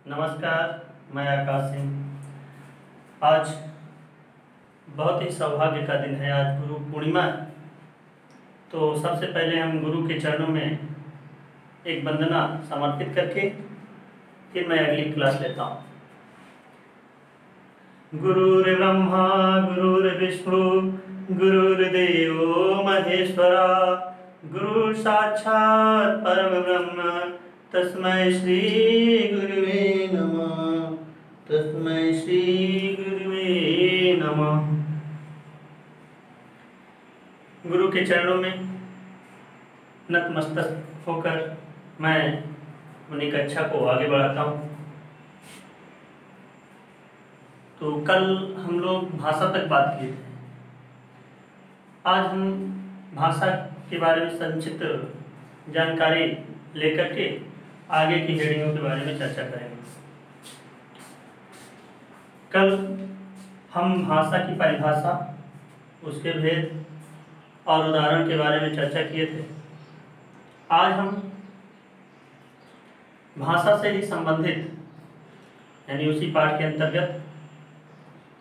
नमस्कार। मैं आकाश सिंह। आज बहुत ही सौभाग्य का दिन है। आज गुरु पूर्णिमा है। तो सबसे पहले हम गुरु के चरणों में एक वंदना समर्पित करके फिर मैं अगली क्लास लेता हूँ। गुरुर्ब्रह्मा गुरुर्विष्णु गुरुर्देवो महेश्वरा गुरु साक्षात् परम ब्रह्म तस्मै श्री गुरुवे नमः। तस्मै श्री गुरुवे नमः। गुरु के चरणों में नतमस्तक होकर मैं उन्हीं कक्षा को आगे बढ़ाता हूँ। तो कल हम लोग भाषा तक बात किए थे। आज हम भाषा के बारे में संक्षिप्त जानकारी लेकर के आगे की हेडिंगों के बारे में चर्चा करेंगे। कल हम भाषा की परिभाषा, उसके भेद और उदाहरण के बारे में चर्चा किए थे। आज हम भाषा से ही संबंधित यानी उसी पाठ के अंतर्गत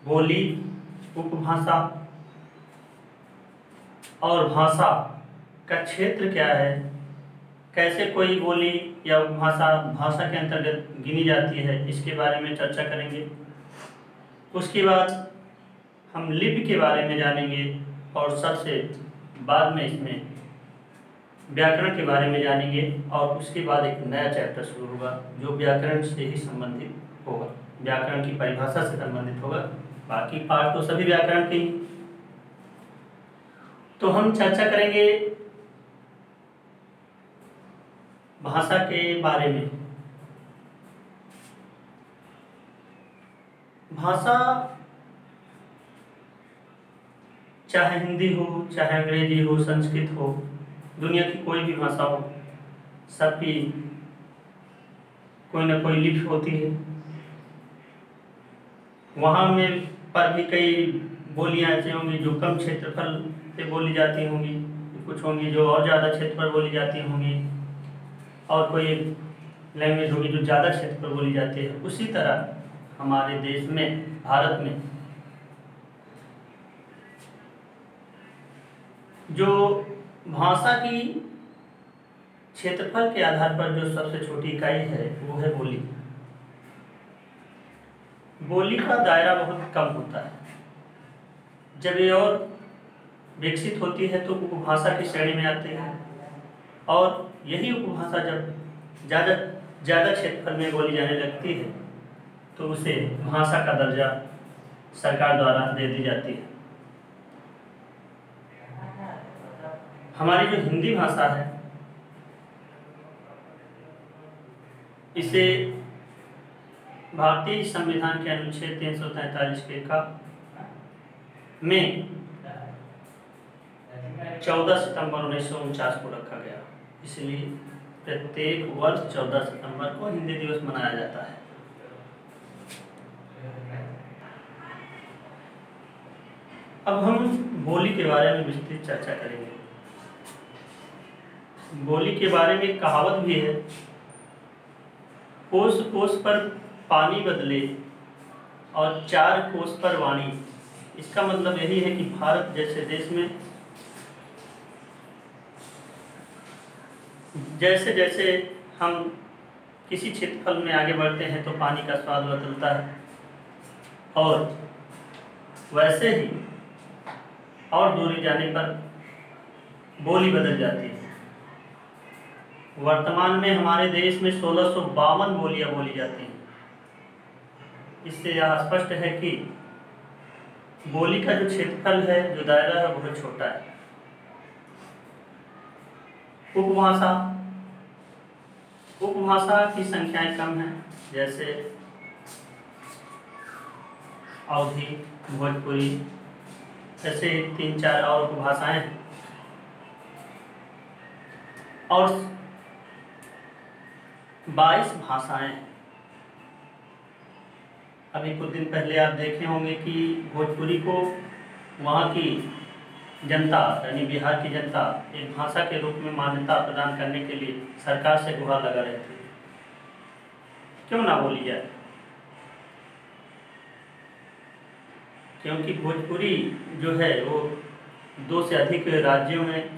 बोली, उपभाषा और भाषा का क्षेत्र क्या है, कैसे कोई बोली या उपभाषा भाषा के अंतर्गत गिनी जाती है, इसके बारे में चर्चा करेंगे। उसके बाद हम लिपि के बारे में जानेंगे और सबसे बाद में इसमें व्याकरण के बारे में जानेंगे। और उसके बाद एक नया चैप्टर शुरू होगा जो व्याकरण से ही संबंधित होगा, व्याकरण की परिभाषा से संबंधित होगा। बाकी पाठ तो सभी व्याकरण के ही। तो हम चर्चा करेंगे भाषा के बारे में। भाषा चाहे हिंदी हो, चाहे अंग्रेजी हो, संस्कृत हो, दुनिया की कोई भी भाषा हो, सबकी कोई ना कोई लिपि होती है। वहाँ में पर भी कई बोलियाँ ऐसी होंगी जो कम क्षेत्रफल पे बोली जाती होंगी, कुछ होंगी जो और ज़्यादा क्षेत्र पर बोली जाती होंगी, और कोई लैंग्वेज होगी जो ज़्यादा क्षेत्र पर बोली जाती है। उसी तरह हमारे देश में, भारत में, जो भाषा की क्षेत्रफल के आधार पर जो सबसे छोटी इकाई है वो है बोली। बोली का दायरा बहुत कम होता है। जब ये और विकसित होती है तो उपभाषा की श्रेणी में आती है, और यही उपभाषा जब ज़्यादा क्षेत्रफल में बोली जाने लगती है तो उसे भाषा का दर्जा सरकार द्वारा दे दी जाती है। हमारी जो हिंदी भाषा है, इसे भारतीय संविधान के अनुच्छेद 343 के का में 14 सितंबर 1949 को रखा गया। इसलिए प्रत्येक वर्ष 14 सितंबर को हिंदी दिवस मनाया जाता है। अब हम बोली के बारे में विस्तृत चर्चा करेंगे। बोली के बारे में एक कहावत भी है, कोस कोस पर पानी बदले और 4 कोस पर वाणी। इसका मतलब यही है कि भारत जैसे देश में जैसे जैसे हम किसी क्षेत्रफल में आगे बढ़ते हैं तो पानी का स्वाद बदलता है, और वैसे ही और दूरी जाने पर बोली बदल जाती है। वर्तमान में हमारे देश में 1652 बोलियां बोली जाती हैं। इससे यह स्पष्ट है कि बोली का जो क्षेत्रफल है, जो दायरा है, बहुत छोटा है। उपभाषा की संख्याएं कम हैं, जैसे अवधी, भोजपुरी, ऐसे 3-4 और उपभाषाएं हैं। और 22 भाषाएं। अभी कुछ दिन पहले आप देखे होंगे कि भोजपुरी को वहाँ की जनता यानी बिहार की जनता एक भाषा के रूप में मान्यता प्रदान करने के लिए सरकार से गुहार लगा रही थी। क्यों ना बोली जाए? क्योंकि भोजपुरी जो है वो 2 से अधिक राज्यों में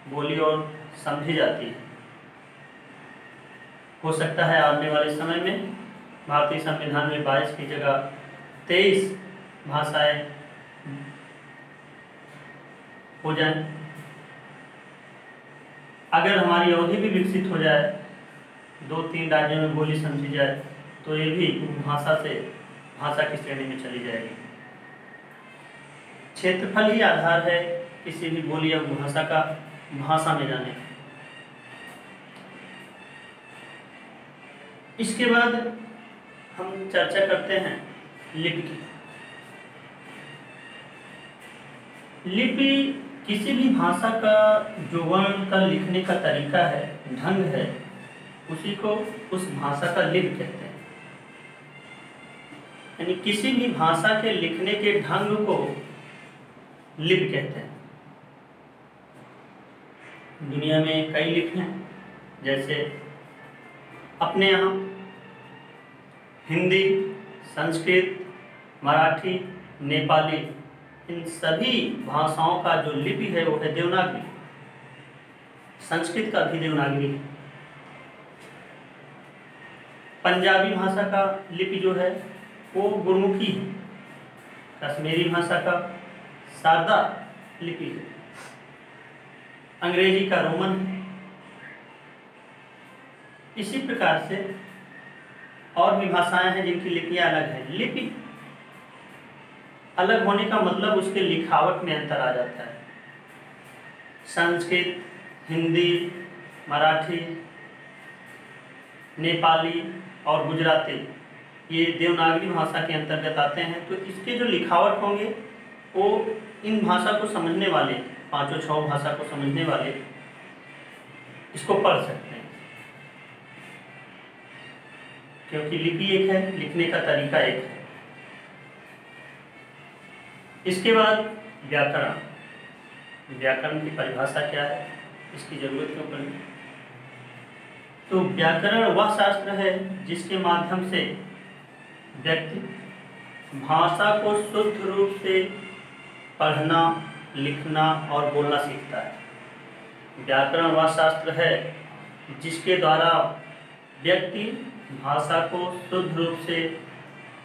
बोली और समझी जाती है। हो सकता है आने वाले समय में भारतीय संविधान में 22 की जगह 23 भाषाएं हो जाएं। अगर हमारी अवधि भी विकसित हो जाए, 2-3 राज्यों में बोली समझी जाए, तो ये भी भाषा की श्रेणी में चली जाएगी। क्षेत्रफल ही आधार है किसी भी बोली या भाषा का भाषा में जाने का। इसके बाद हम चर्चा करते हैं लिपि की। लिपि किसी भी भाषा का जो वर्ण का लिखने का तरीका है, ढंग है, उसी को उस भाषा का लिपि कहते हैं। यानी किसी भी भाषा के लिखने के ढंग को लिपि कहते हैं। दुनिया में कई लिपि हैं, जैसे अपने यहाँ हिंदी, संस्कृत, मराठी, नेपाली, इन सभी भाषाओं का जो लिपि है वो है देवनागरी। संस्कृत का भी देवनागरी है। पंजाबी भाषा का लिपि जो है वो गुरमुखी है। कश्मीरी भाषा का सारदा लिपि है। अंग्रेजी का रोमन है। इसी प्रकार से और भी भाषाएं हैं जिनकी लिपियां अलग हैं। लिपि अलग होने का मतलब उसके लिखावट में अंतर आ जाता है। संस्कृत, हिंदी, मराठी, नेपाली और गुजराती ये देवनागरी भाषा के अंतर्गत आते हैं। तो इसके जो लिखावट होंगे वो इन भाषा को समझने वाले, 5-6 भाषा को समझने वाले इसको पढ़ सकते हैं, क्योंकि लिपि एक है, लिखने का तरीका एक है। इसके बाद व्याकरण। व्याकरण की परिभाषा क्या है, इसकी जरूरत क्यों पड़ी? तो व्याकरण वह शास्त्र है जिसके माध्यम से व्यक्ति भाषा को शुद्ध रूप से पढ़ना, लिखना और बोलना सीखता है। व्याकरण वह शास्त्र है जिसके द्वारा व्यक्ति भाषा को शुद्ध रूप से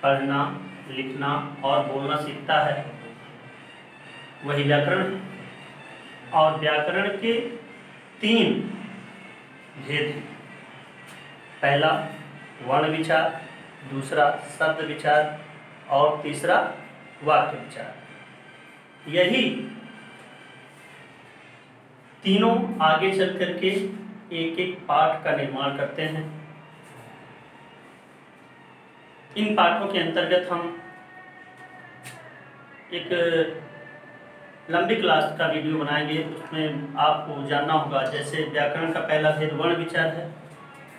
पढ़ना, लिखना और बोलना सीखता है, वही व्याकरण है। और व्याकरण के 3 भेद हैं। पहला वर्ण विचार, दूसरा शब्द विचार और तीसरा वाक्य विचार। यही तीनों आगे चल करके एक एक पाठ का निर्माण करते हैं। इन पाठों के अंतर्गत हम एक लंबी क्लास का वीडियो बनाएंगे। उसमें आपको जानना होगा, जैसे व्याकरण का पहला भेद वर्ण विचार है,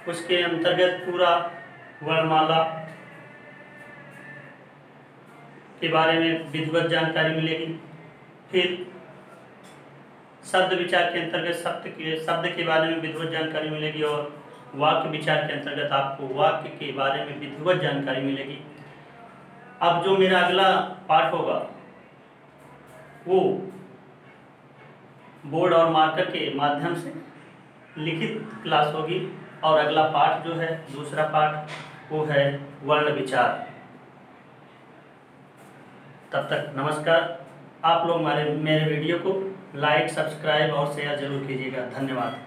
उसके अंतर्गत पूरा वर्णमाला के बारे में विधिवत जानकारी मिलेगी। फिर शब्द विचार के अंतर्गत शब्द के बारे में विधिवत जानकारी मिलेगी और वाक्य विचार के अंतर्गत आपको वाक्य के बारे में विधिवत जानकारी मिलेगी। अब जो मेरा अगला पाठ होगा वो बोर्ड और मार्कर के माध्यम से लिखित क्लास होगी और अगला पाठ जो है, दूसरा पाठ, वो है वर्ण विचार। तब तक नमस्कार। आप लोग मेरे वीडियो को लाइक, सब्सक्राइब और शेयर जरूर कीजिएगा। धन्यवाद।